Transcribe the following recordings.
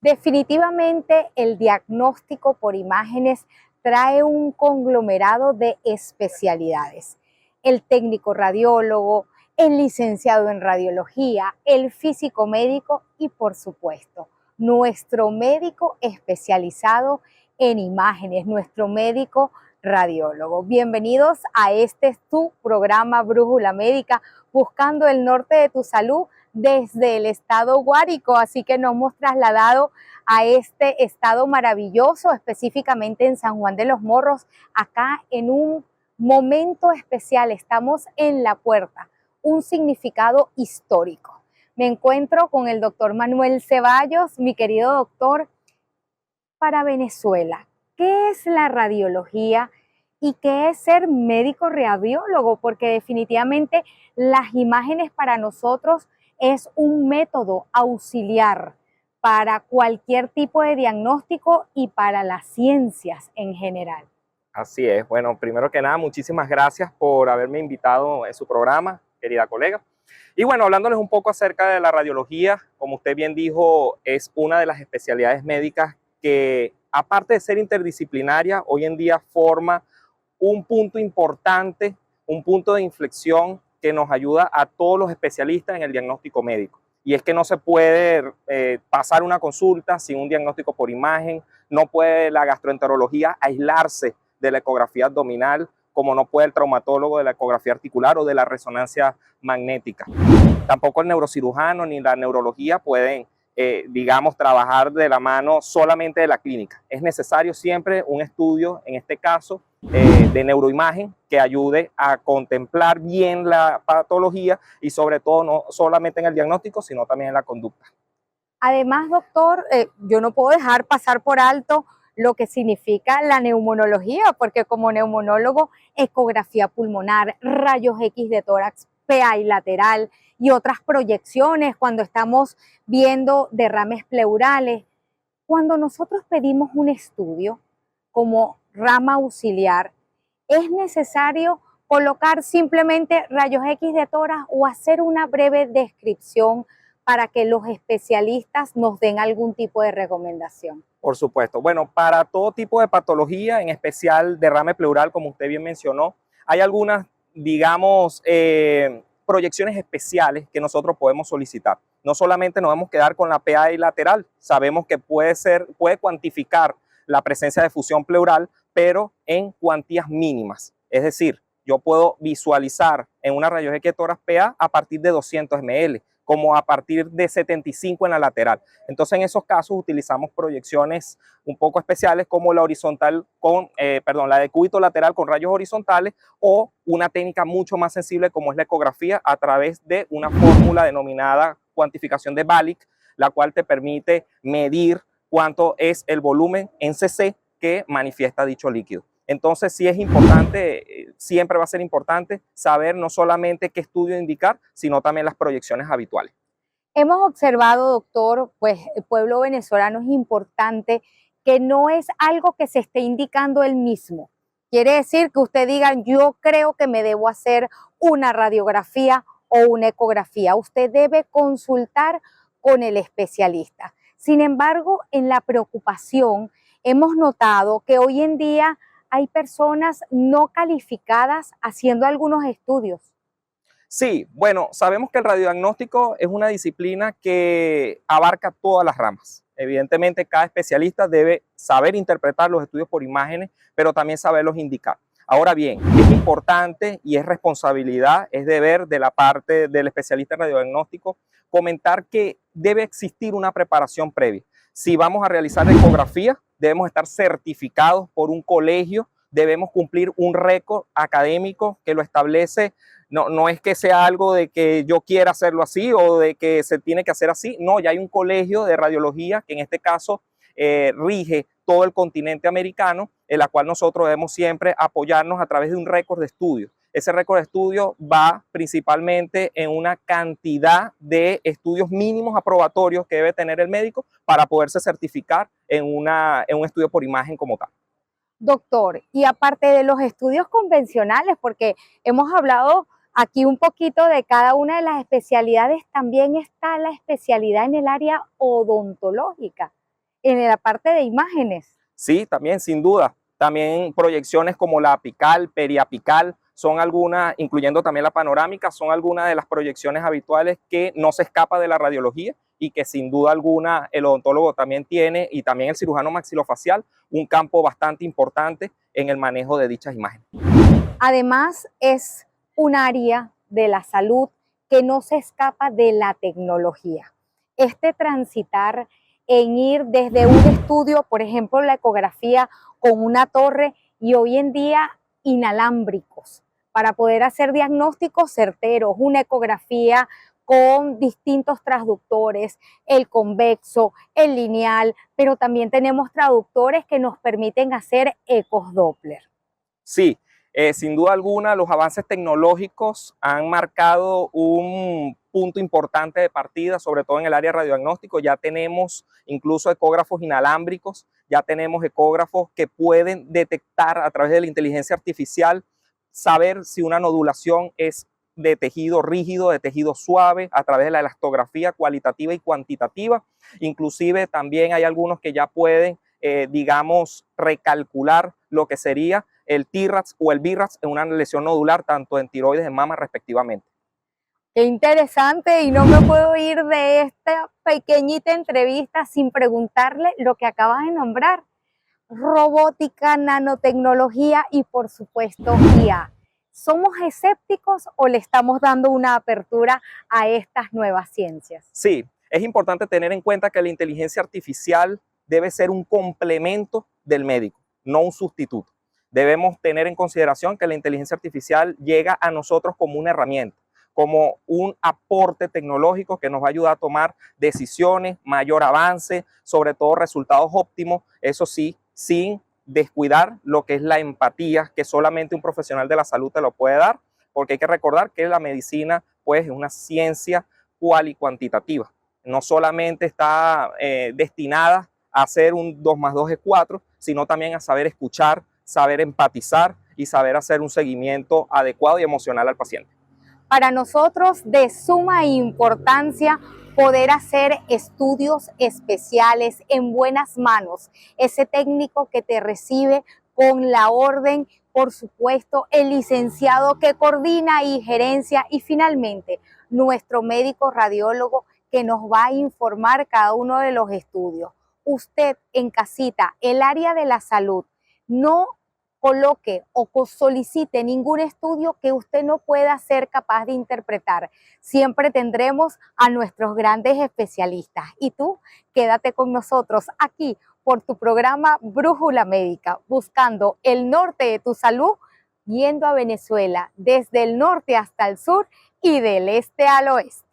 Definitivamente el diagnóstico por imágenes trae un conglomerado de especialidades. El técnico radiólogo, el licenciado en radiología, el físico médico y por supuesto, nuestro médico especializado en imágenes, nuestro médico radiólogo. Bienvenidos a tu programa Brújula Médica, buscando el norte de tu salud desde el estado Guárico, así que nos hemos trasladado a este estado maravilloso, específicamente en San Juan de los Morros, acá en un momento especial. Estamos en La Puerta, un significado histórico. Me encuentro con el doctor Manuel Ceballos, mi querido doctor. Para Venezuela, ¿qué es la radiología y qué es ser médico radiólogo? Porque definitivamente las imágenes para nosotros es un método auxiliar para cualquier tipo de diagnóstico y para las ciencias en general. Así es. Bueno, primero que nada, muchísimas gracias por haberme invitado en su programa, querida colega. Y bueno, hablándoles un poco acerca de la radiología, como usted bien dijo, es una de las especialidades médicas que, aparte de ser interdisciplinaria, hoy en día forma un punto importante, un punto de inflexión que nos ayuda a todos los especialistas en el diagnóstico médico. Y es que no se puede pasar una consulta sin un diagnóstico por imagen, no puede la gastroenterología aislarse de la ecografía abdominal, como no puede el traumatólogo de la ecografía articular o de la resonancia magnética. Tampoco el neurocirujano ni la neurología pueden, digamos, trabajar de la mano solamente de la clínica. Es necesario siempre un estudio, en este caso, de neuroimagen que ayude a contemplar bien la patología y sobre todo no solamente en el diagnóstico, sino también en la conducta. Además, doctor, yo no puedo dejar pasar por alto lo que significa la neumonología, porque como neumonólogo, ecografía pulmonar, rayos X de tórax, PA y lateral y otras proyecciones cuando estamos viendo derrames pleurales. Cuando nosotros pedimos un estudio como rama auxiliar, ¿es necesario colocar simplemente rayos X de tórax o hacer una breve descripción para que los especialistas nos den algún tipo de recomendación? Por supuesto. Bueno, para todo tipo de patología, en especial derrame pleural, como usted bien mencionó, hay algunas, digamos, proyecciones especiales que nosotros podemos solicitar. No solamente nos vamos a quedar con la PA y lateral, sabemos que puede cuantificar la presencia de fusión pleural, pero en cuantías mínimas. Es decir, yo puedo visualizar en una rayos X de tórax PA a partir de 200 ml, como a partir de 75 en la lateral. Entonces, en esos casos utilizamos proyecciones un poco especiales como la horizontal la de cúbito lateral con rayos horizontales o una técnica mucho más sensible como es la ecografía a través de una fórmula denominada cuantificación de Balick, la cual te permite medir cuánto es el volumen en cc que manifiesta dicho líquido. Entonces sí es importante, siempre va a ser importante saber no solamente qué estudio indicar, sino también las proyecciones habituales. Hemos observado, doctor, pues el pueblo venezolano es importante que no es algo que se esté indicando él mismo. Quiere decir que usted diga, yo creo que me debo hacer una radiografía o una ecografía. Usted debe consultar con el especialista. Sin embargo, en la preocupación hemos notado que hoy en día hay personas no calificadas haciendo algunos estudios. Sí, bueno, sabemos que el radiodiagnóstico es una disciplina que abarca todas las ramas. Evidentemente, cada especialista debe saber interpretar los estudios por imágenes, pero también saberlos indicar. Ahora bien, es importante y es responsabilidad, es deber de la parte del especialista en radiodiagnóstico comentar que debe existir una preparación previa. Si vamos a realizar ecografía, debemos estar certificados por un colegio, debemos cumplir un récord académico que lo establece. No es que sea algo de que yo quiera hacerlo así o de que se tiene que hacer así. No, ya hay un colegio de radiología que en este caso rige todo el continente americano, en la cual nosotros debemos siempre apoyarnos a través de un récord de estudio. Ese récord de estudio va principalmente en una cantidad de estudios mínimos aprobatorios que debe tener el médico para poderse certificar en un estudio por imagen como tal. Doctor, y aparte de los estudios convencionales, porque hemos hablado aquí un poquito de cada una de las especialidades, también está la especialidad en el área odontológica. en la parte de imágenes. Sí, también, sin duda. También proyecciones como la apical, periapical, son algunas, incluyendo también la panorámica, son algunas de las proyecciones habituales que no se escapa de la radiología y que sin duda alguna el odontólogo también tiene, y también el cirujano maxilofacial, un campo bastante importante en el manejo de dichas imágenes. Además, es un área de la salud que no se escapa de la tecnología. Este transitar en ir desde un estudio, por ejemplo, la ecografía con una torre y hoy en día inalámbricos para poder hacer diagnósticos certeros, una ecografía con distintos transductores, el convexo, el lineal, pero también tenemos traductores que nos permiten hacer ecos Doppler. Sí, sin duda alguna los avances tecnológicos han marcado un punto importante de partida, sobre todo en el área de radiodiagnóstico. Ya tenemos incluso ecógrafos inalámbricos, ya tenemos ecógrafos que pueden detectar a través de la inteligencia artificial, saber si una nodulación es de tejido rígido, de tejido suave, a través de la elastografía cualitativa y cuantitativa. Inclusive también hay algunos que ya pueden, digamos, recalcular lo que sería el TRAX o el BRAX en una lesión nodular, tanto en tiroides y en mama respectivamente. Qué interesante, y no me puedo ir de esta pequeñita entrevista sin preguntarle lo que acabas de nombrar: robótica, nanotecnología y por supuesto IA. ¿Somos escépticos o le estamos dando una apertura a estas nuevas ciencias? Sí, es importante tener en cuenta que la inteligencia artificial debe ser un complemento del médico, no un sustituto. Debemos tener en consideración que la inteligencia artificial llega a nosotros como una herramienta, como un aporte tecnológico que nos va a ayudar a tomar decisiones, mayor avance, sobre todo resultados óptimos, eso sí, sin descuidar lo que es la empatía, que solamente un profesional de la salud te lo puede dar, porque hay que recordar que la medicina pues, es una ciencia cual y cuantitativa. No solamente está destinada a hacer un 2 más 2 es 4, sino también a saber escuchar, saber empatizar y saber hacer un seguimiento adecuado y emocional al paciente. Para nosotros de suma importancia poder hacer estudios especiales en buenas manos. Ese técnico que te recibe con la orden, por supuesto, el licenciado que coordina y gerencia, y finalmente nuestro médico radiólogo que nos va a informar cada uno de los estudios. Usted en casita, el área de la salud, no coloque o solicite ningún estudio que usted no pueda ser capaz de interpretar. Siempre tendremos a nuestros grandes especialistas. Y tú, quédate con nosotros aquí por tu programa Brújula Médica, buscando el norte de tu salud, yendo a Venezuela desde el norte hasta el sur y del este al oeste.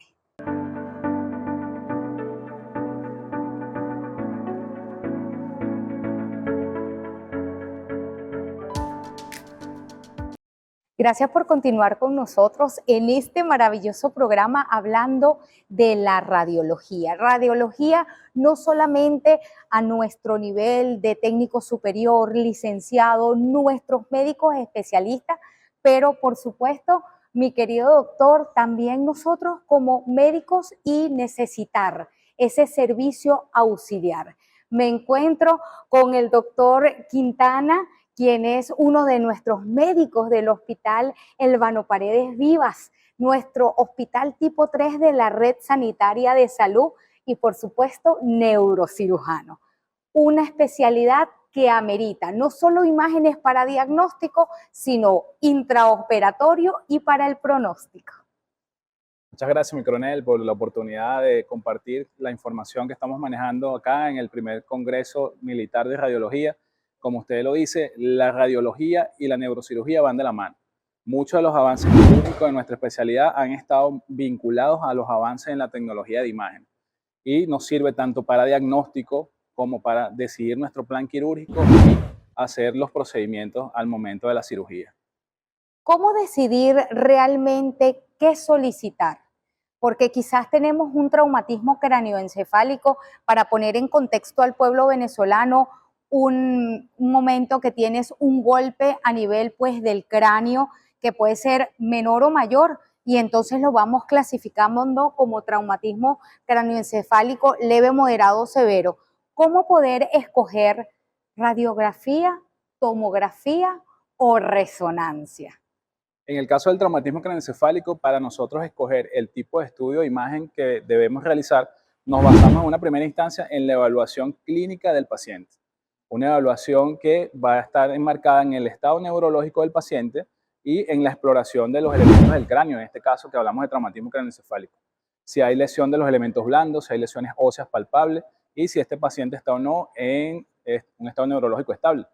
Gracias por continuar con nosotros en este maravilloso programa hablando de la radiología. Radiología no solamente a nuestro nivel de técnico superior, licenciado, nuestros médicos especialistas, pero por supuesto, mi querido doctor, también nosotros como médicos y necesitar ese servicio auxiliar. Me encuentro con el doctor Quintana, quien es uno de nuestros médicos del Hospital Elbano Paredes Vivas, nuestro hospital tipo 3 de la red sanitaria de salud y por supuesto neurocirujano. Una especialidad que amerita no solo imágenes para diagnóstico, sino intraoperatorio y para el pronóstico. Muchas gracias, mi coronel, por la oportunidad de compartir la información que estamos manejando acá en el primer Congreso Militar de Radiología. Como usted lo dice, la radiología y la neurocirugía van de la mano. Muchos de los avances quirúrgicos de nuestra especialidad han estado vinculados a los avances en la tecnología de imagen y nos sirve tanto para diagnóstico como para decidir nuestro plan quirúrgico y hacer los procedimientos al momento de la cirugía. ¿Cómo decidir realmente qué solicitar? Porque quizás tenemos un traumatismo cráneoencefálico. Para poner en contexto al pueblo venezolano, un momento que tienes un golpe a nivel pues del cráneo que puede ser menor o mayor, y entonces lo vamos clasificando como traumatismo cráneoencefálico leve, moderado, severo. ¿Cómo poder escoger radiografía, tomografía o resonancia? En el caso del traumatismo craneoencefálico, para nosotros escoger el tipo de estudio de imagen que debemos realizar, nos basamos en una primera instancia en la evaluación clínica del paciente. Una evaluación que va a estar enmarcada en el estado neurológico del paciente y en la exploración de los elementos del cráneo, en este caso que hablamos de traumatismo craneoencefálico. Si hay lesión de los elementos blandos, si hay lesiones óseas palpables y si este paciente está o no en un estado neurológico estable.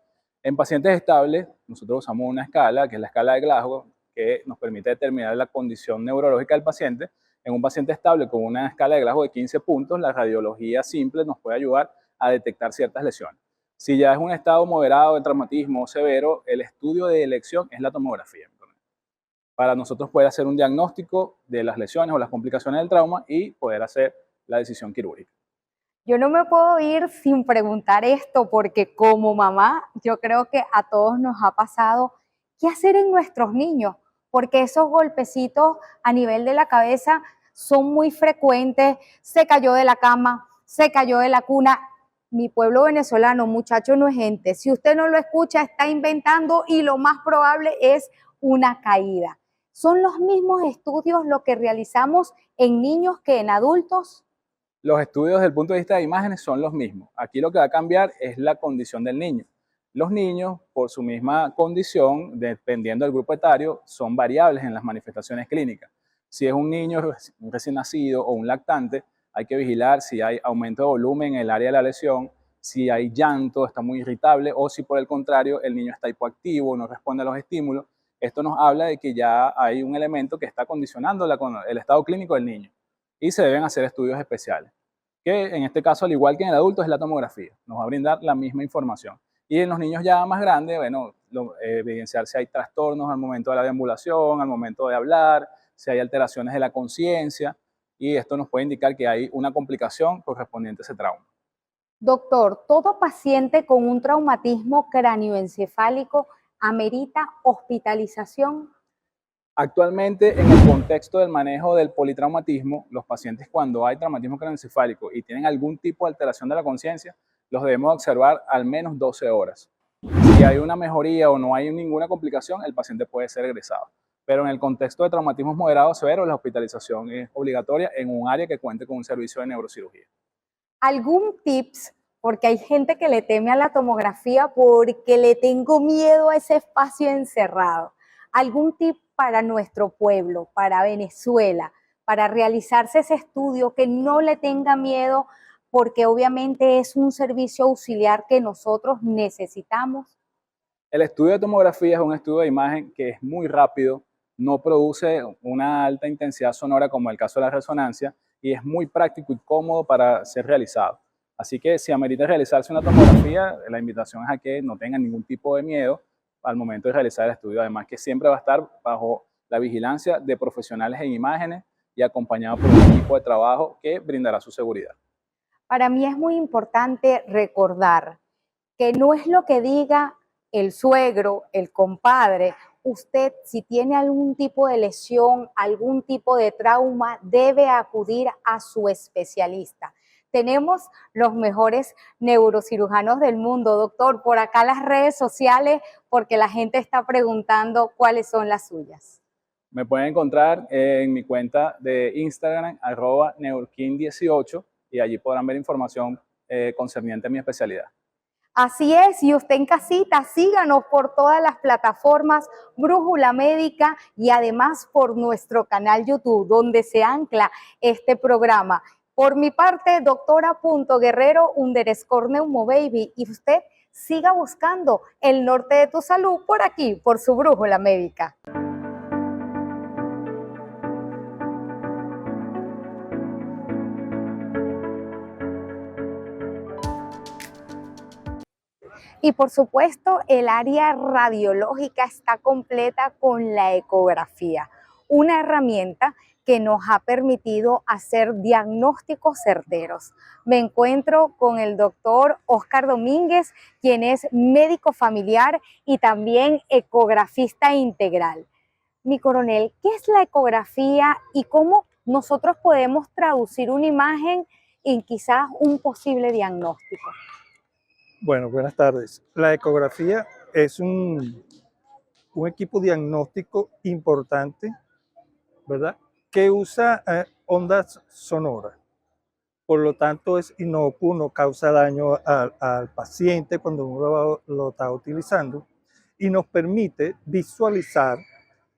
En pacientes estables, nosotros usamos una escala, que es la escala de Glasgow, que nos permite determinar la condición neurológica del paciente. En un paciente estable con una escala de Glasgow de 15 puntos, la radiología simple nos puede ayudar a detectar ciertas lesiones. Si ya es un estado moderado de traumatismo severo, el estudio de elección es la tomografía. Para nosotros poder hacer un diagnóstico de las lesiones o las complicaciones del trauma y poder hacer la decisión quirúrgica. Yo no me puedo ir sin preguntar esto porque como mamá yo creo que a todos nos ha pasado qué hacer en nuestros niños, porque esos golpecitos a nivel de la cabeza son muy frecuentes. Se cayó de la cama, se cayó de la cuna. Mi pueblo venezolano, muchacho, no es gente. Si usted no lo escucha, está inventando y lo más probable es una caída. ¿Son los mismos estudios lo que realizamos en niños que en adultos? Los estudios desde el punto de vista de imágenes son los mismos. Aquí lo que va a cambiar es la condición del niño. Los niños, por su misma condición, dependiendo del grupo etario, son variables en las manifestaciones clínicas. Si es un niño recién nacido o un lactante, hay que vigilar si hay aumento de volumen en el área de la lesión, si hay llanto, está muy irritable, o si por el contrario el niño está hipoactivo, no responde a los estímulos. Esto nos habla de que ya hay un elemento que está condicionando el estado clínico del niño y se deben hacer estudios especiales, que en este caso, al igual que en el adulto, es la tomografía. Nos va a brindar la misma información. Y en los niños ya más grandes, bueno, evidenciar si hay trastornos al momento de la deambulación, al momento de hablar, si hay alteraciones de la conciencia, y esto nos puede indicar que hay una complicación correspondiente a ese trauma. Doctor, ¿todo paciente con un traumatismo cráneoencefálico amerita hospitalización? Actualmente, en el contexto del manejo del politraumatismo, los pacientes cuando hay traumatismo craneoencefálico y tienen algún tipo de alteración de la conciencia, los debemos observar al menos 12 horas. Si hay una mejoría o no hay ninguna complicación, el paciente puede ser egresado. Pero en el contexto de traumatismos moderados severos, la hospitalización es obligatoria en un área que cuente con un servicio de neurocirugía. ¿Algún tips? Porque hay gente que le teme a la tomografía porque le tengo miedo a ese espacio encerrado. ¿Algún tip para nuestro pueblo, para Venezuela, para realizarse ese estudio que no le tenga miedo porque obviamente es un servicio auxiliar que nosotros necesitamos? El estudio de tomografía es un estudio de imagen que es muy rápido, no produce una alta intensidad sonora como el caso de la resonancia y es muy práctico y cómodo para ser realizado. Así que si amerita realizarse una tomografía, la invitación es a que no tengan ningún tipo de miedo al momento de realizar el estudio. Además que siempre va a estar bajo la vigilancia de profesionales en imágenes y acompañado por un equipo de trabajo que brindará su seguridad. Para mí es muy importante recordar que no es lo que diga el suegro, el compadre. Usted, si tiene algún tipo de lesión, algún tipo de trauma, debe acudir a su especialista. Tenemos los mejores neurocirujanos del mundo, doctor. Por acá las redes sociales, porque la gente está preguntando cuáles son las suyas. Me pueden encontrar en mi cuenta de Instagram, @neurkin18, y allí podrán ver información concerniente a mi especialidad. Así es, y usted en casita, síganos por todas las plataformas Brújula Médica y además por nuestro canal YouTube, donde se ancla este programa. Por mi parte, doctora.guerrero_neumobaby, y usted siga buscando el norte de tu salud por aquí, por su Brújula Médica. Y por supuesto, el área radiológica está completa con la ecografía, una herramienta que nos ha permitido hacer diagnósticos certeros. Me encuentro con el doctor Oscar Domínguez, quien es médico familiar y también ecografista integral. Mi coronel, ¿qué es la ecografía y cómo nosotros podemos traducir una imagen en quizás un posible diagnóstico? Bueno, buenas tardes. La ecografía es un equipo diagnóstico importante, ¿verdad? Que usa ondas sonoras. Por lo tanto, es inocuo, no causa daño al paciente cuando uno lo está utilizando y nos permite visualizar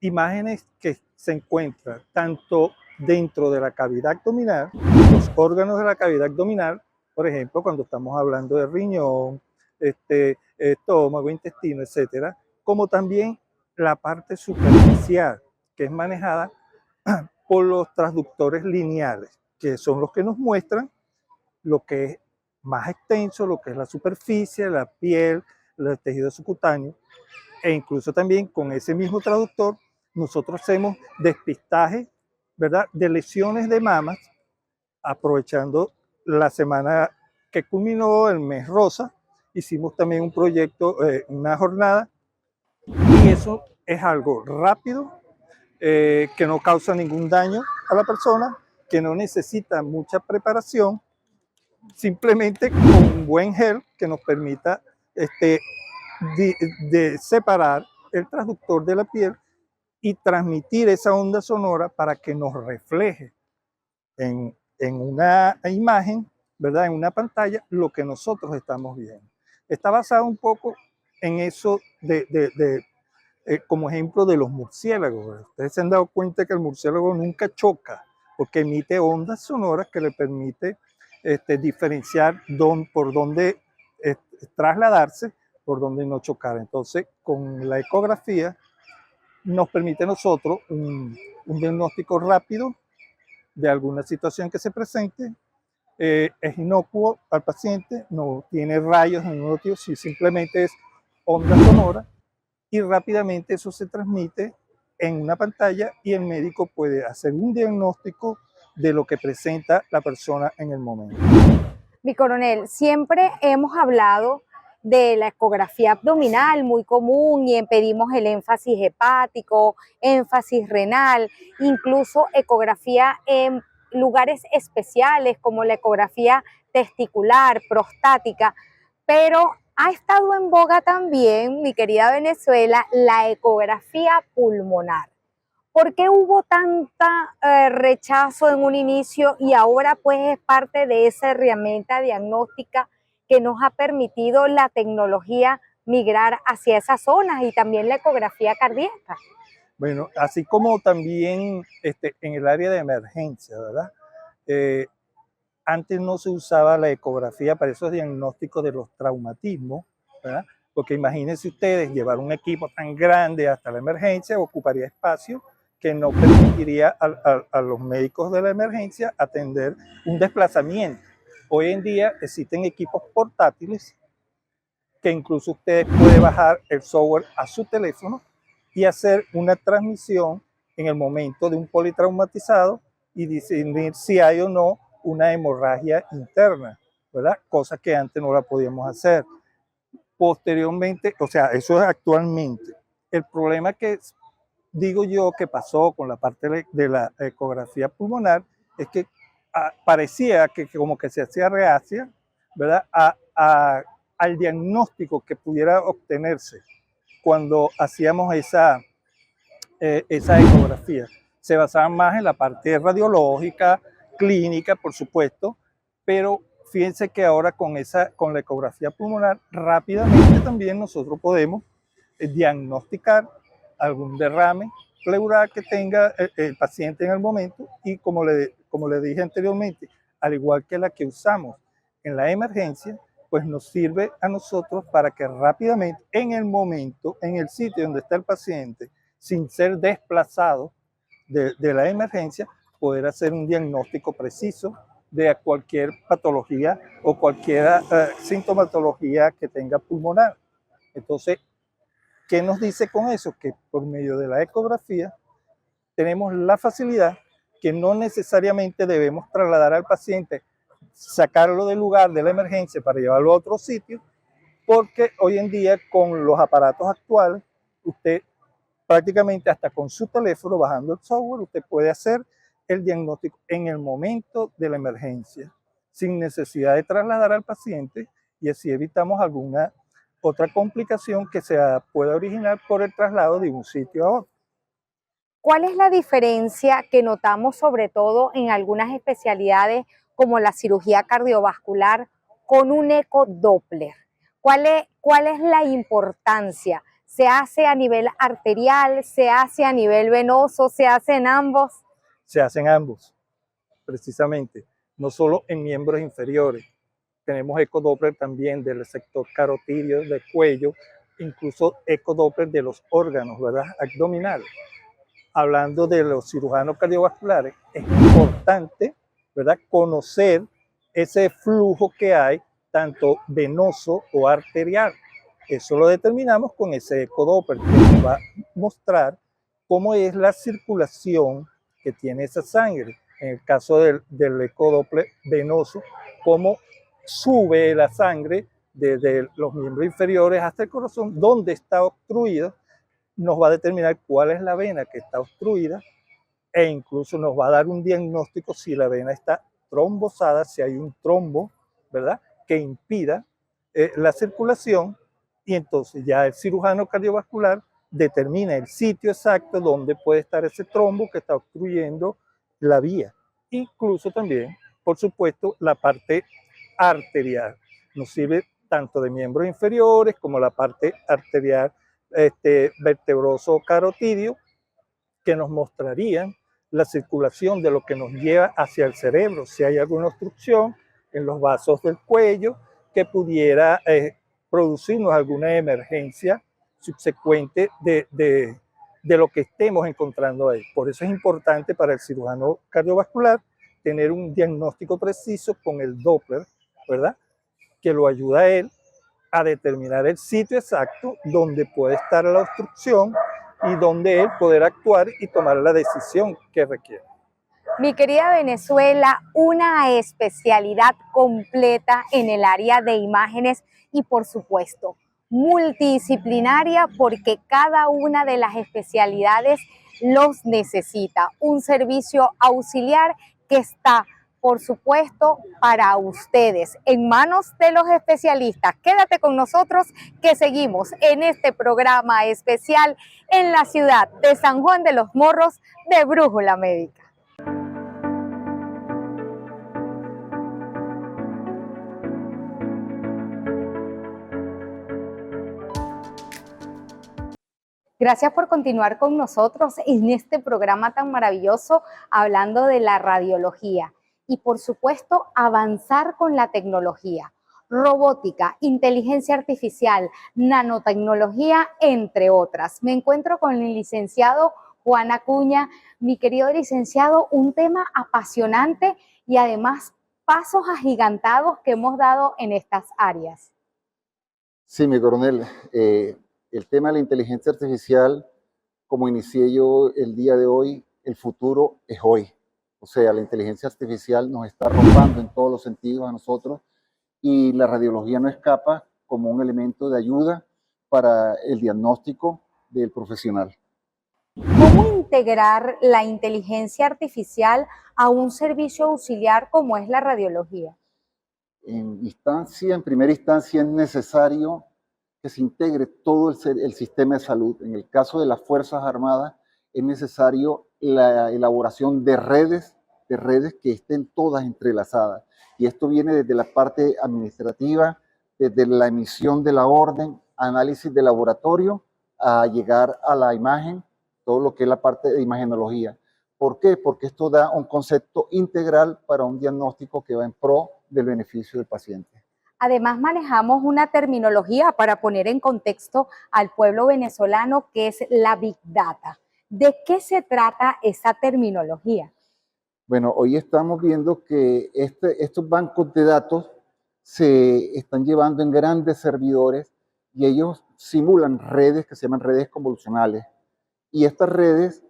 imágenes que se encuentran tanto dentro de la cavidad abdominal, los órganos de la cavidad abdominal, por ejemplo, cuando estamos hablando de riñón, estómago, intestino, etcétera, como también la parte superficial, que es manejada por los transductores lineales, que son los que nos muestran lo que es más extenso, lo que es la superficie, la piel, el tejido subcutáneo, e incluso también con ese mismo traductor nosotros hacemos despistaje, ¿verdad?, de lesiones de mamas, aprovechando la semana que culminó el mes rosa, hicimos también un proyecto, una jornada, y eso es algo rápido, que no causa ningún daño a la persona, que no necesita mucha preparación, simplemente con un buen gel que nos permita de separar el transductor de la piel y transmitir esa onda sonora para que nos refleje en una imagen, ¿verdad? En una pantalla, lo que nosotros estamos viendo. Está basado un poco en eso como ejemplo de los murciélagos, ¿verdad? Ustedes se han dado cuenta que el murciélago nunca choca porque emite ondas sonoras que le permite diferenciar por dónde trasladarse, por dónde no chocar. Entonces, con la ecografía nos permite a nosotros un diagnóstico rápido de alguna situación que se presente. Es inocuo al paciente, no tiene rayos, no tiene, simplemente es onda sonora y rápidamente eso se transmite en una pantalla y el médico puede hacer un diagnóstico de lo que presenta la persona en el momento. Mi coronel, siempre hemos hablado de la ecografía abdominal, muy común, y pedimos el énfasis hepático, énfasis renal, incluso ecografía en lugares especiales como la ecografía testicular, prostática, pero ha estado en boga también, mi querida Venezuela, la ecografía pulmonar. ¿Por qué hubo tanta rechazo en un inicio y ahora pues es parte de esa herramienta diagnóstica que nos ha permitido la tecnología migrar hacia esas zonas y también la ecografía cardíaca? Bueno, así como también en el área de emergencia, ¿verdad? Antes no se usaba la ecografía para esos diagnósticos de los traumatismos, ¿verdad? Porque imagínense ustedes, llevar un equipo tan grande hasta la emergencia ocuparía espacio que no permitiría a los médicos de la emergencia atender un desplazamiento. Hoy en día existen equipos portátiles que incluso usted puede bajar el software a su teléfono y hacer una transmisión en el momento de un politraumatizado y discernir si hay o no una hemorragia interna, ¿verdad? Cosa que antes no la podíamos hacer. Posteriormente, o sea, eso es actualmente. El problema que digo yo que pasó con la parte de la ecografía pulmonar es que parecía que como que se hacía reacia, ¿verdad? Al diagnóstico que pudiera obtenerse cuando hacíamos esa ecografía. Se basaban más en la parte radiológica, clínica, por supuesto, pero fíjense que ahora con la ecografía pulmonar rápidamente también nosotros podemos diagnosticar algún derrame pleural que tenga el paciente en el momento y como le dije anteriormente, al igual que la que usamos en la emergencia, pues nos sirve a nosotros para que rápidamente, en el momento, en el sitio donde está el paciente, sin ser desplazado de la emergencia, poder hacer un diagnóstico preciso de cualquier patología o cualquier sintomatología que tenga pulmonar. Entonces, ¿qué nos dice con eso? Que por medio de la ecografía tenemos la facilidad que no necesariamente debemos trasladar al paciente, sacarlo del lugar de la emergencia para llevarlo a otro sitio, porque hoy en día con los aparatos actuales, usted prácticamente hasta con su teléfono, bajando el software, usted puede hacer el diagnóstico en el momento de la emergencia. sin necesidad de trasladar al paciente y así evitamos alguna otra complicación que se pueda originar por el traslado de un sitio a otro. ¿Cuál es la diferencia que notamos sobre todo en algunas especialidades como la cirugía cardiovascular con un ecodoppler? ¿Cuál es la importancia? ¿Se hace a nivel arterial? ¿Se hace a nivel venoso? ¿Se hace en ambos? Se hacen ambos, precisamente, no solo en miembros inferiores. Tenemos ecodoppler también del sector carotidio, del cuello, incluso ecodoppler de los órganos, ¿verdad?, abdominales. Hablando de los cirujanos cardiovasculares, es importante, ¿verdad?, conocer ese flujo que hay, tanto venoso o arterial. Eso lo determinamos con ese ecodoppler, que nos va a mostrar cómo es la circulación que tiene esa sangre. En el caso del ecodoppler venoso, cómo sube la sangre desde los miembros inferiores hasta el corazón, donde está obstruido, nos va a determinar cuál es la vena que está obstruida e incluso nos va a dar un diagnóstico si la vena está trombosada, si hay un trombo, ¿verdad?, que impida la circulación, y entonces ya el cirujano cardiovascular determina el sitio exacto donde puede estar ese trombo que está obstruyendo la vía. Incluso también, por supuesto, la parte arterial. Nos sirve tanto de miembros inferiores como la parte arterial vertebroso carotidio, que nos mostrarían la circulación de lo que nos lleva hacia el cerebro, si hay alguna obstrucción en los vasos del cuello que pudiera producirnos alguna emergencia subsecuente de lo que estemos encontrando ahí. Por eso es importante para el cirujano cardiovascular tener un diagnóstico preciso con el Doppler, ¿verdad?, que lo ayuda a él a determinar el sitio exacto donde puede estar la obstrucción y donde él poder actuar y tomar la decisión que requiere. Mi querida Venezuela, una especialidad completa en el área de imágenes y, por supuesto, multidisciplinaria, porque cada una de las especialidades los necesita. Un servicio auxiliar que está, por supuesto, para ustedes, en manos de los especialistas. Quédate con nosotros que seguimos en este programa especial en la ciudad de San Juan de los Morros de Brújula Médica. Gracias por continuar con nosotros en este programa tan maravilloso hablando de la radiología y, por supuesto, avanzar con la tecnología, robótica, inteligencia artificial, nanotecnología, entre otras. Me encuentro con el licenciado Juan Acuña. Mi querido licenciado, un tema apasionante y además pasos agigantados que hemos dado en estas áreas. Sí, mi coronel. El tema de la inteligencia artificial, como inicié yo el día de hoy, el futuro es hoy. O sea, la inteligencia artificial nos está arropando en todos los sentidos a nosotros y la radiología no escapa como un elemento de ayuda para el diagnóstico del profesional. ¿Cómo integrar la inteligencia artificial a un servicio auxiliar como es la radiología? En primera instancia es necesario que se integre todo el sistema de salud. En el caso de las Fuerzas Armadas es necesario la elaboración de redes que estén todas entrelazadas. Y esto viene desde la parte administrativa, desde la emisión de la orden, análisis de laboratorio, a llegar a la imagen, todo lo que es la parte de imagenología. ¿Por qué? Porque esto da un concepto integral para un diagnóstico que va en pro del beneficio del paciente. Además, manejamos una terminología para poner en contexto al pueblo venezolano que es la Big Data. ¿De qué se trata esa terminología? Bueno, hoy estamos viendo que estos bancos de datos se están llevando en grandes servidores y ellos simulan redes que se llaman redes convolucionales. Y estas redes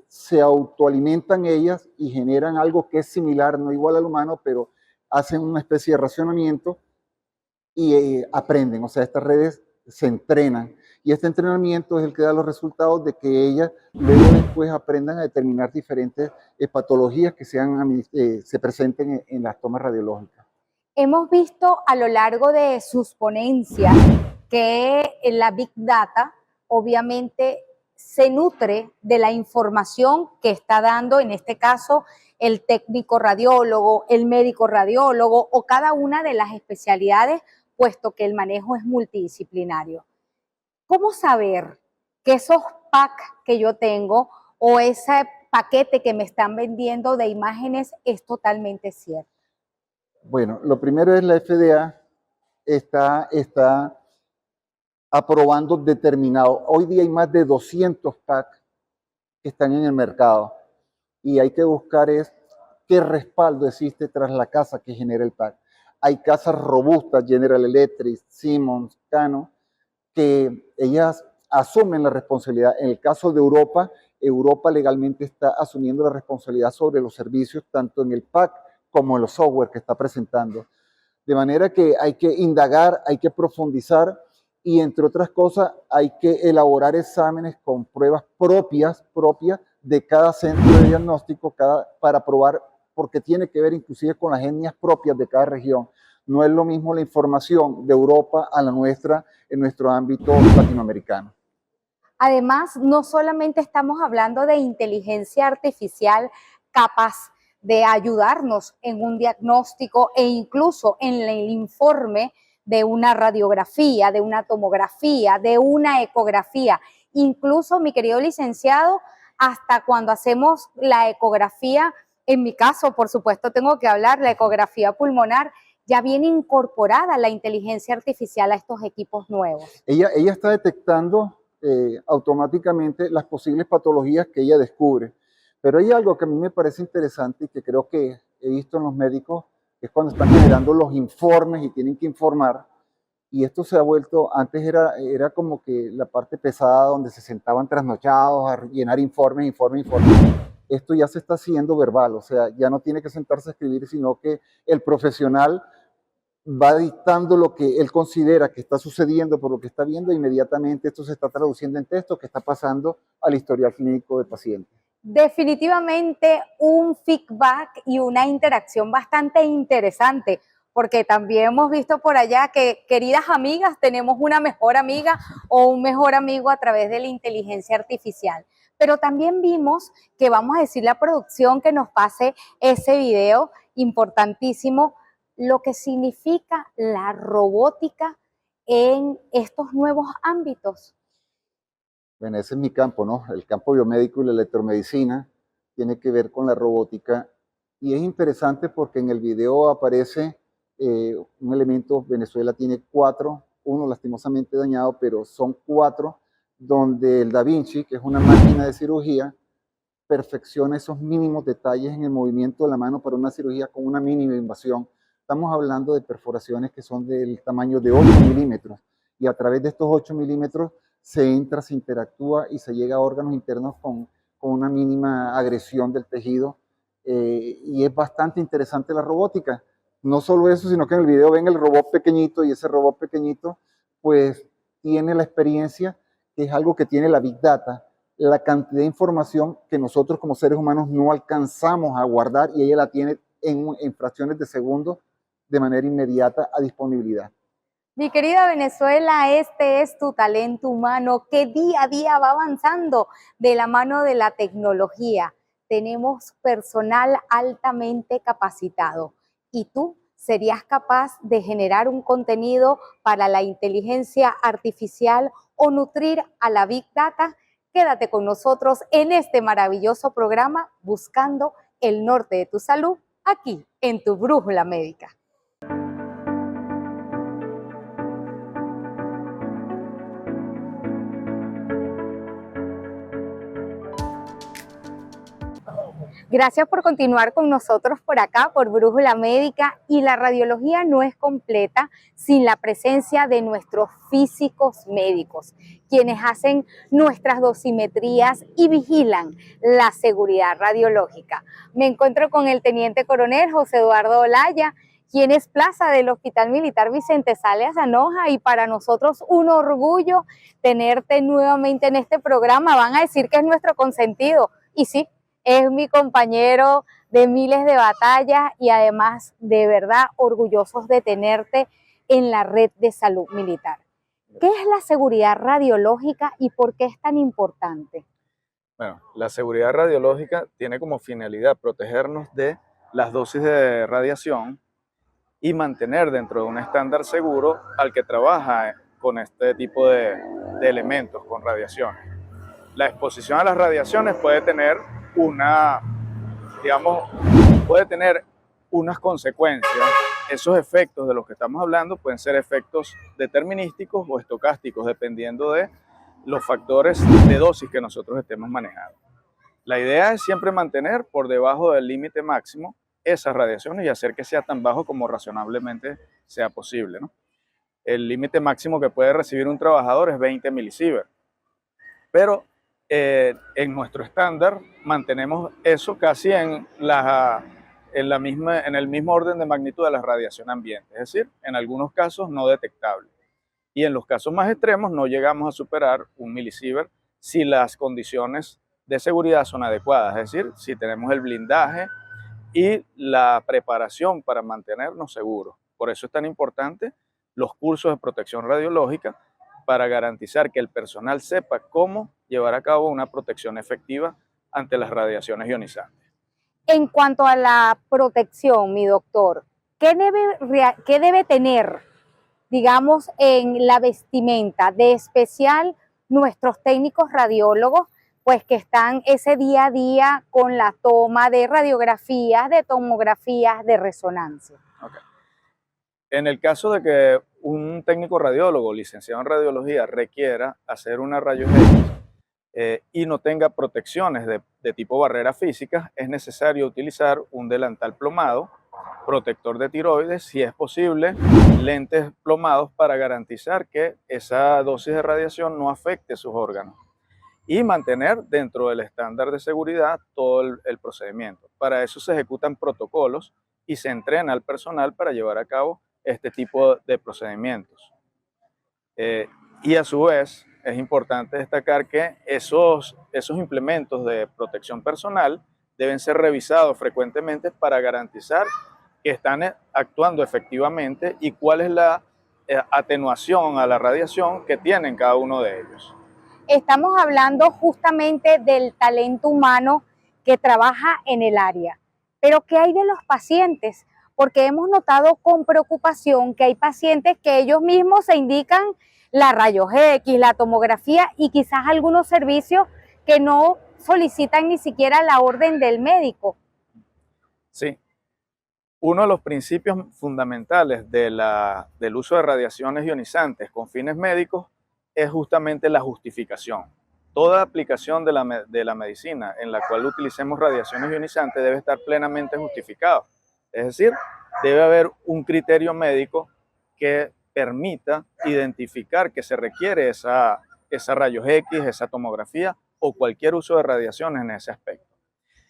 se autoalimentan ellas y generan algo que es similar, no igual al humano, pero hacen una especie de racionamiento y aprenden. O sea, estas redes se entrenan y este entrenamiento es el que da los resultados de que ellas luego después aprendan a determinar diferentes patologías que se presenten en las tomas radiológicas. Hemos visto a lo largo de sus ponencias que la Big Data obviamente se nutre de la información que está dando, en este caso, el técnico radiólogo, el médico radiólogo o cada una de las especialidades, puesto que el manejo es multidisciplinario. ¿Cómo saber que esos packs que yo tengo o ese paquete que me están vendiendo de imágenes es totalmente cierto? Bueno, lo primero es la FDA está aprobando determinado. Hoy día hay más de 200 packs que están en el mercado y hay que buscar qué respaldo existe tras la casa que genera el pack. Hay casas robustas, General Electric, Siemens, Canon, que ellas asumen la responsabilidad. En el caso de Europa, Europa legalmente está asumiendo la responsabilidad sobre los servicios, tanto en el pack como en los software que está presentando. De manera que hay que indagar, hay que profundizar y, entre otras cosas, hay que elaborar exámenes con pruebas propias de cada centro de diagnóstico para probar, porque tiene que ver inclusive con las etnias propias de cada región. No es lo mismo la información de Europa a la nuestra en nuestro ámbito latinoamericano. Además, no solamente estamos hablando de inteligencia artificial capaz de ayudarnos en un diagnóstico e incluso en el informe de una radiografía, de una tomografía, de una ecografía. Incluso, mi querido licenciado, hasta cuando hacemos la ecografía, en mi caso, por supuesto, tengo que hablar, la ecografía pulmonar, ya viene incorporada la inteligencia artificial a estos equipos nuevos. Ella está detectando automáticamente las posibles patologías que ella descubre. Pero hay algo que a mí me parece interesante y que creo que he visto en los médicos, que es cuando están generando los informes y tienen que informar. Y esto se ha vuelto, antes era como que la parte pesada donde se sentaban trasnochados a llenar informes. Esto ya se está haciendo verbal, o sea, ya no tiene que sentarse a escribir, sino que el profesional va dictando lo que él considera que está sucediendo por lo que está viendo, e inmediatamente esto se está traduciendo en texto que está pasando al historial clínico del paciente. Definitivamente un feedback y una interacción bastante interesante, porque también hemos visto por allá que, queridas amigas, tenemos una mejor amiga o un mejor amigo a través de la inteligencia artificial. Pero también vimos que vamos a decir la producción que nos pase ese video importantísimo, lo que significa la robótica en estos nuevos ámbitos. Bueno, ese es mi campo, ¿no? El campo biomédico y la electromedicina tiene que ver con la robótica. Y es interesante porque en el video aparece un elemento, Venezuela tiene 4, uno lastimosamente dañado, pero son 4, donde el Da Vinci, que es una máquina de cirugía, perfecciona esos mínimos detalles en el movimiento de la mano para una cirugía con una mínima invasión. Estamos hablando de perforaciones que son del tamaño de 8 milímetros y a través de estos 8 milímetros se entra, se interactúa y se llega a órganos internos con una mínima agresión del tejido. Y es bastante interesante la robótica. No solo eso, sino que en el video ven el robot pequeñito y ese robot pequeñito pues tiene la experiencia, que es algo que tiene la Big Data, la cantidad de información que nosotros como seres humanos no alcanzamos a guardar y ella la tiene en fracciones de segundos de manera inmediata a disponibilidad. Mi querida Venezuela, este es tu talento humano que día a día va avanzando de la mano de la tecnología. Tenemos personal altamente capacitado y tú serías capaz de generar un contenido para la inteligencia artificial o nutrir a la Big Data. Quédate con nosotros en este maravilloso programa Buscando el Norte de tu Salud, aquí en tu Brújula Médica. Gracias por continuar con nosotros por acá, por Brújula Médica, y la radiología no es completa sin la presencia de nuestros físicos médicos, quienes hacen nuestras dosimetrías y vigilan la seguridad radiológica. Me encuentro con el Teniente Coronel José Eduardo Olaya, quien es plaza del Hospital Militar Vicente Sales Anoja, y para nosotros un orgullo tenerte nuevamente en este programa. Van a decir que es nuestro consentido, y sí, es mi compañero de miles de batallas y además de verdad orgullosos de tenerte en la red de salud militar. ¿Qué es la seguridad radiológica y por qué es tan importante? Bueno, la seguridad radiológica tiene como finalidad protegernos de las dosis de radiación y mantener dentro de un estándar seguro al que trabaja con este tipo de elementos, con radiaciones. La exposición a las radiaciones puede tener digamos, puede tener unas consecuencias. Esos efectos de los que estamos hablando pueden ser efectos determinísticos o estocásticos, dependiendo de los factores de dosis que nosotros estemos manejando. La idea es siempre mantener por debajo del límite máximo esas radiaciones y hacer que sea tan bajo como razonablemente sea posible, ¿no? El límite máximo que puede recibir un trabajador es 20 milisievert, pero en nuestro estándar mantenemos eso casi en el mismo orden de magnitud de la radiación ambiente, es decir, en algunos casos no detectable. Y en los casos más extremos no llegamos a superar 1 milisievert si las condiciones de seguridad son adecuadas, es decir, si tenemos el blindaje y la preparación para mantenernos seguros. Por eso es tan importante los cursos de protección radiológica para garantizar que el personal sepa cómo llevar a cabo una protección efectiva ante las radiaciones ionizantes. En cuanto a la protección, mi doctor, ¿qué debe tener, digamos, en la vestimenta de especial nuestros técnicos radiólogos, pues que están ese día a día con la toma de radiografías, de tomografías, de resonancia? Okay. En el caso de que un técnico radiólogo licenciado en radiología requiera hacer una rayos X y no tenga protecciones de tipo barrera física, es necesario utilizar un delantal plomado, protector de tiroides, si es posible, lentes plomados para garantizar que esa dosis de radiación no afecte sus órganos y mantener dentro del estándar de seguridad todo el procedimiento. Para eso se ejecutan protocolos y se entrena al personal para llevar a cabo este tipo de procedimientos. Y a su vez es importante destacar que esos implementos de protección personal deben ser revisados frecuentemente para garantizar que están actuando efectivamente y cuál es la atenuación a la radiación que tienen cada uno de ellos. Estamos hablando justamente del talento humano que trabaja en el área. Pero ¿qué hay de los pacientes? Porque hemos notado con preocupación que hay pacientes que ellos mismos se indican la rayos X, la tomografía y quizás algunos servicios que no solicitan ni siquiera la orden del médico. Sí. Uno de los principios fundamentales del uso de radiaciones ionizantes con fines médicos es justamente la justificación. Toda aplicación de la medicina en la cual utilicemos radiaciones ionizantes debe estar plenamente justificado. Es decir, debe haber un criterio médico que permita identificar que se requiere esa rayos X, esa tomografía o cualquier uso de radiaciones en ese aspecto.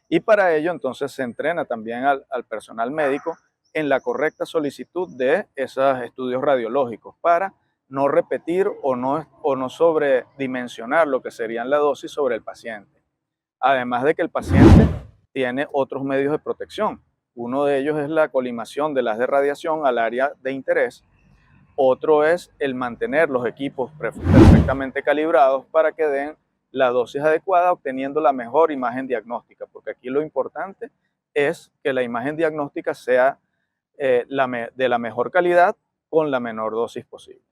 Y para ello entonces se entrena también al personal médico en la correcta solicitud de esos estudios radiológicos para no repetir o no sobredimensionar lo que serían la dosis sobre el paciente. Además de que el paciente tiene otros medios de protección. Uno de ellos es la colimación de las de radiación al área de interés. Otro es el mantener los equipos perfectamente calibrados para que den la dosis adecuada, obteniendo la mejor imagen diagnóstica, porque aquí lo importante es que la imagen diagnóstica sea de la mejor calidad con la menor dosis posible.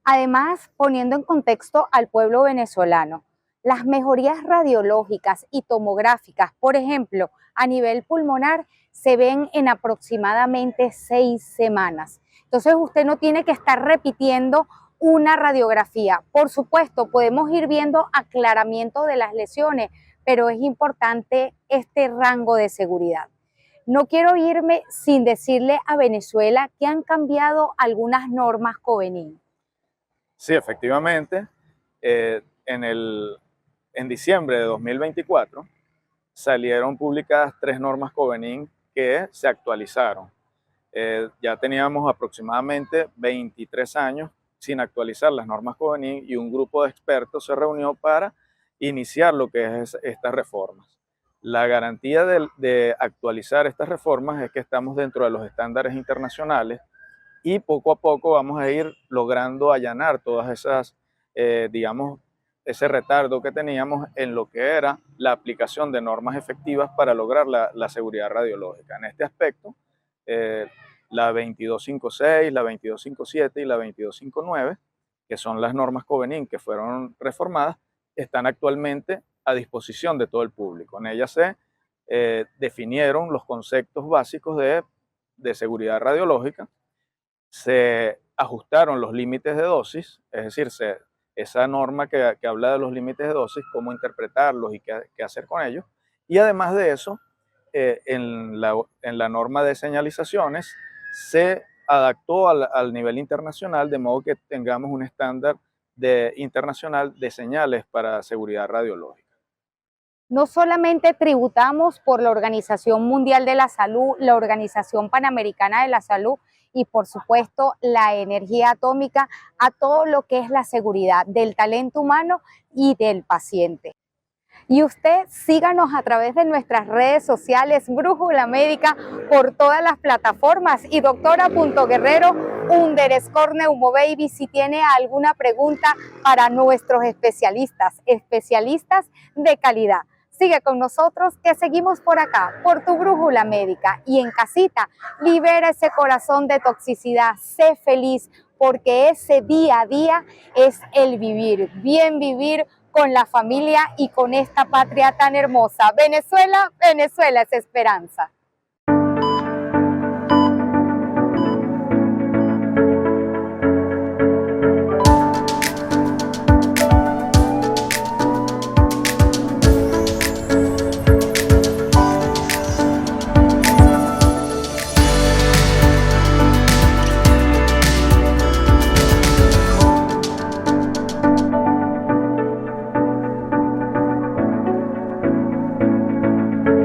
Además, poniendo en contexto al pueblo venezolano, las mejorías radiológicas y tomográficas, por ejemplo, a nivel pulmonar, se ven en aproximadamente 6 semanas. Entonces, usted no tiene que estar repitiendo una radiografía. Por supuesto, podemos ir viendo aclaramiento de las lesiones, pero es importante este rango de seguridad. No quiero irme sin decirle a Venezuela que han cambiado algunas normas Covenin. Sí, efectivamente, en diciembre de 2024 salieron publicadas 3 normas Covenin que se actualizaron. Ya teníamos aproximadamente 23 años sin actualizar las normas Covenin y un grupo de expertos se reunió para iniciar lo que es estas reformas. La garantía de actualizar estas reformas es que estamos dentro de los estándares internacionales y poco a poco vamos a ir logrando allanar todas esas, digamos, ese retardo que teníamos en lo que era la aplicación de normas efectivas para lograr la seguridad radiológica. En este aspecto, la 2256, la 2257 y la 2259, que son las normas Covenin que fueron reformadas, están actualmente a disposición de todo el público. En ellas se definieron los conceptos básicos de seguridad radiológica, se ajustaron los límites de dosis, es decir, esa norma que habla de los límites de dosis, cómo interpretarlos y qué hacer con ellos. Y además de eso, en la norma de señalizaciones se adaptó al nivel internacional, de modo que tengamos un estándar internacional de señales para seguridad radiológica. No solamente tributamos por la Organización Mundial de la Salud, la Organización Panamericana de la Salud y por supuesto la energía atómica a todo lo que es la seguridad del talento humano y del paciente. Y usted síganos a través de nuestras redes sociales, Brújula Médica, por todas las plataformas y doctora.guerrero_neumobaby si tiene alguna pregunta para nuestros especialistas de calidad. Sigue con nosotros que seguimos por acá, por tu Brújula Médica. Y en casita, libera ese corazón de toxicidad, sé feliz, porque ese día a día es el vivir, bien vivir con la familia y con esta patria tan hermosa. Venezuela, Venezuela es esperanza.